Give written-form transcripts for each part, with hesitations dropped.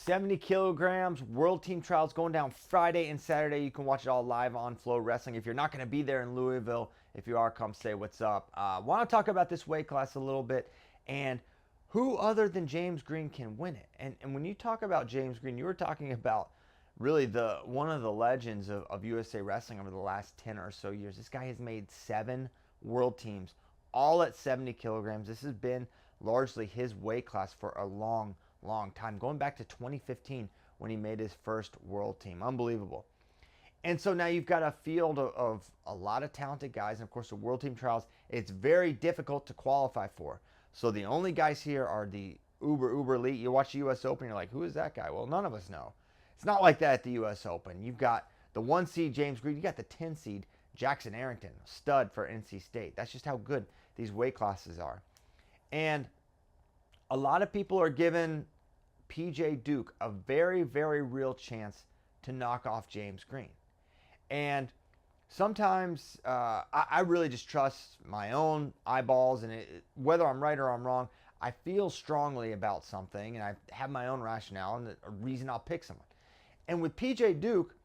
70 kilograms, World Team Trials going down Friday and Saturday. You can watch it all live on FloWrestling. If you're not going to be there in Louisville, if you are, come say what's up. Want to talk about this weight class a little bit and who other than James Green can win it. And when you talk about James Green, you were talking about really one of the legends of USA Wrestling over the last 10 or so years. This guy has made 7 world teams, all at 70 kilograms. This has been largely his weight class for a long time, going back to 2015 when he made his first world team. Unbelievable. And so now you've got a field of a lot of talented guys, and of course the world team trials, it's very difficult to qualify for. So the only guys here are the uber elite. You watch the US Open, you're like, who is that guy? Well, none of us know. It's not like that at the US Open. You've got the 1 seed James Green, you got the 10 seed Jackson Arrington, stud for NC State. That's just how good these weight classes are. And a lot of people are giving PJ Duke a very real chance to knock off James Green. And sometimes I really just trust my own eyeballs, and whether I'm right or I'm wrong, I feel strongly about something, and I have my own rationale and a reason I'll pick someone. And with PJ Duke,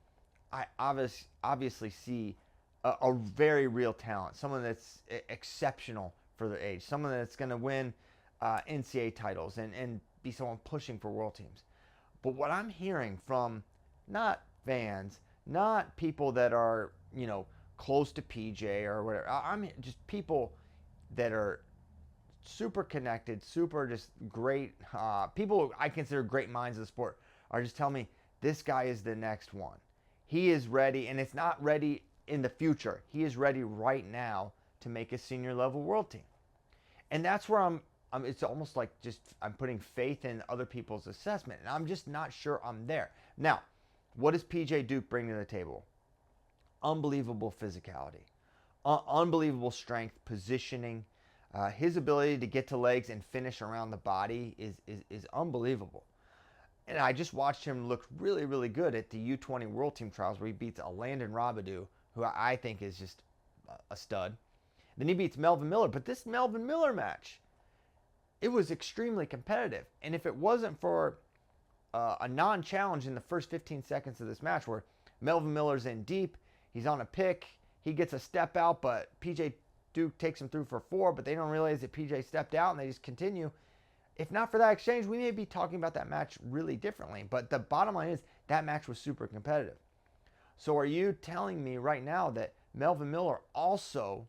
I obviously see a very real talent, someone that's exceptional for their age, someone that's going to win NCAA titles and be someone pushing for world teams. But what I'm hearing from not fans, not people that are, close to PJ or whatever, I'm just people that are super connected, super just great, people I consider great minds of the sport are just telling me this guy is the next one. He is ready, and it's not ready in the future. He is ready right now to make a senior level world team. And that's where it's almost like just I'm putting faith in other people's assessment, and I'm just not sure I'm there. Now, what does PJ Duke bring to the table? Unbelievable physicality, unbelievable strength, positioning. His ability to get to legs and finish around the body is unbelievable. And I just watched him look really good at the U20 World Team Trials where he beats a Landon Robidoux, who I think is just a stud. Then he beats Melvin Miller. But this Melvin Miller match, it was extremely competitive. And if it wasn't for a non-challenge in the first 15 seconds of this match where Melvin Miller's in deep, he's on a pick, he gets a step out, but PJ Duke takes him through for 4, but they don't realize that PJ stepped out and they just continue. If not for that exchange, we may be talking about that match really differently. But the bottom line is that match was super competitive. So are you telling me right now that Melvin Miller also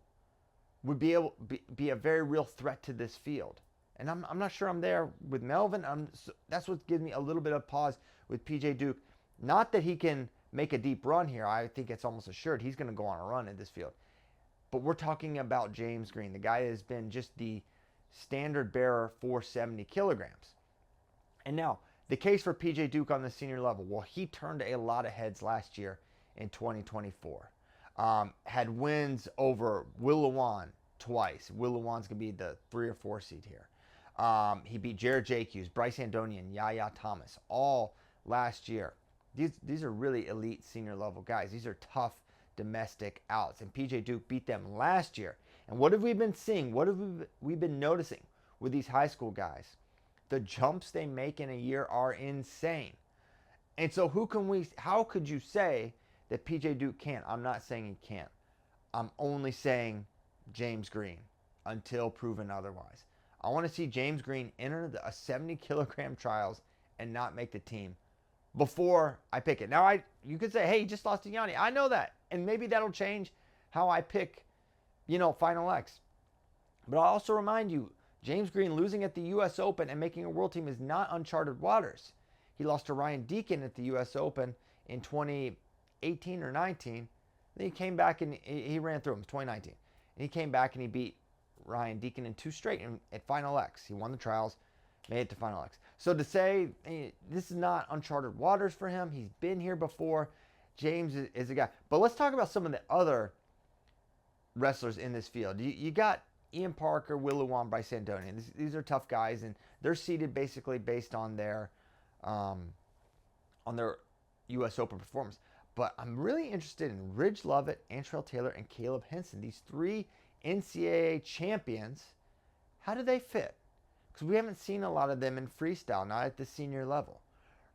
would be able be a very real threat to this field? And I'm not sure I'm there with Melvin. That's what gives me a little bit of pause with PJ Duke. Not that he can make a deep run here. I think it's almost assured he's going to go on a run in this field. But we're talking about James Green, the guy that has been just the standard bearer for 70 kilograms. And now, the case for PJ Duke on the senior level. Well, he turned a lot of heads last year in 2024. Had wins over Will Lewan twice. Will Lewan's going to be the 3 or 4 seed here. He beat Jared Jacques, Bryce Andonian, Yaya Thomas, all last year. These are really elite senior level guys. These are tough domestic outs. And PJ Duke beat them last year. And what have we been seeing? What have we been noticing with these high school guys? The jumps they make in a year are insane. And so how could you say that PJ Duke can't? I'm not saying he can't. I'm only saying James Green until proven otherwise. I want to see James Green enter a 70 kilogram trials and not make the team before I pick it. Now, you could say, hey, he just lost to Yanni. I know that. And maybe that'll change how I pick, Final X. But I'll also remind you, James Green losing at the US Open and making a world team is not uncharted waters. He lost to Ryan Deacon at the US Open in 2018 or 19. Then he came back and he ran through him, 2019. And he came back and he beat Ryan Deacon in 2 straight at Final X. He won the trials, made it to Final X. So to say this is not uncharted waters for him, he's been here before. James is a guy. But let's talk about some of the other wrestlers in this field. You got Ian Parker, Will Lewan, Bryce Andonian. These are tough guys, and they're seeded basically based on their U.S. Open performance. But I'm really interested in Ridge Lovett, Antrell Taylor, and Caleb Henson. These 3 NCAA champions. How do they fit? Because we haven't seen a lot of them in freestyle, not at the senior level.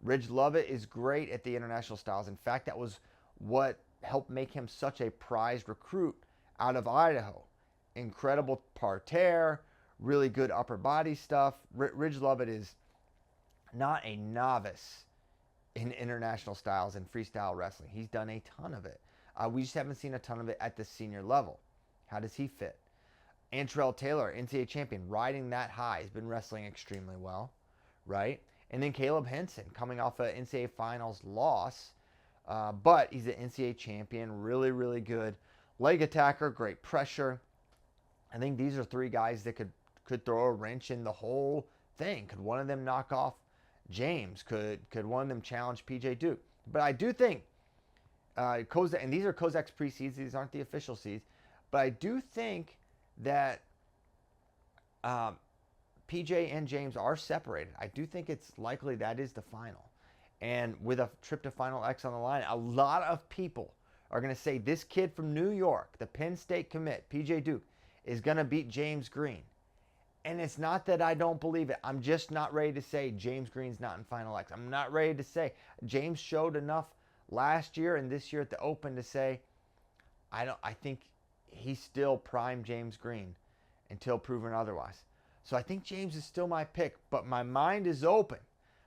Ridge Lovett is great at the international styles. In fact, that was what helped make him such a prized recruit out of Idaho. Incredible parterre, really good upper body stuff. Ridge Lovett is not a novice in international styles and freestyle wrestling. He's done a ton of it. We just haven't seen a ton of it at the senior level. How does he fit? Antrell Taylor, NCAA champion, riding that high. He's been wrestling extremely well, right? And then Caleb Henson, coming off a NCAA finals loss, but he's an NCAA champion, really, really good leg attacker, great pressure. I think these are three guys that could throw a wrench in the whole thing. Could one of them knock off James? Could one of them challenge PJ Duke? But I do think Kozak, and these are Kozak's pre-seeds, these aren't the official seeds, but I do think that PJ and James are separated. I do think it's likely that is the final. And with a trip to Final X on the line, a lot of people are going to say this kid from New York, the Penn State commit, PJ Duke, is going to beat James Green. And it's not that I don't believe it. I'm just not ready to say James Green's not in Final X. I'm not ready to say. James showed enough last year and this year at the Open to say, I think he's still prime James Green until proven otherwise. So I think James is still my pick, but my mind is open.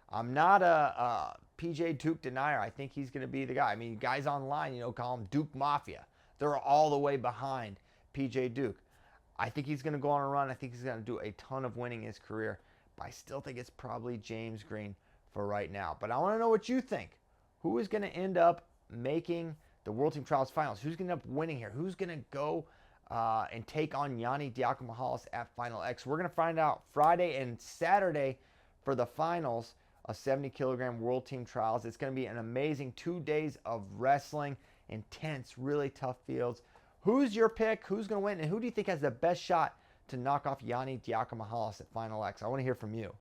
I'm not a PJ Duke denier. I think he's going to be the guy. I mean, guys online, call him Duke Mafia. They're all the way behind PJ Duke. I think he's going to go on a run. I think he's going to do a ton of winning in his career, but I still think it's probably James Green for right now. But I want to know what you think. Who is going to end up making the World Team Trials Finals? Who's going to end up winning here? Who's going to go and take on Yanni Diakomahalis at Final X? We're going to find out Friday and Saturday for the finals of 70 kilogram World Team Trials. It's going to be an amazing 2 days of wrestling, intense, really tough fields. Who's your pick? Who's going to win? And who do you think has the best shot to knock off Yanni Diakomahalis at Final X? I want to hear from you.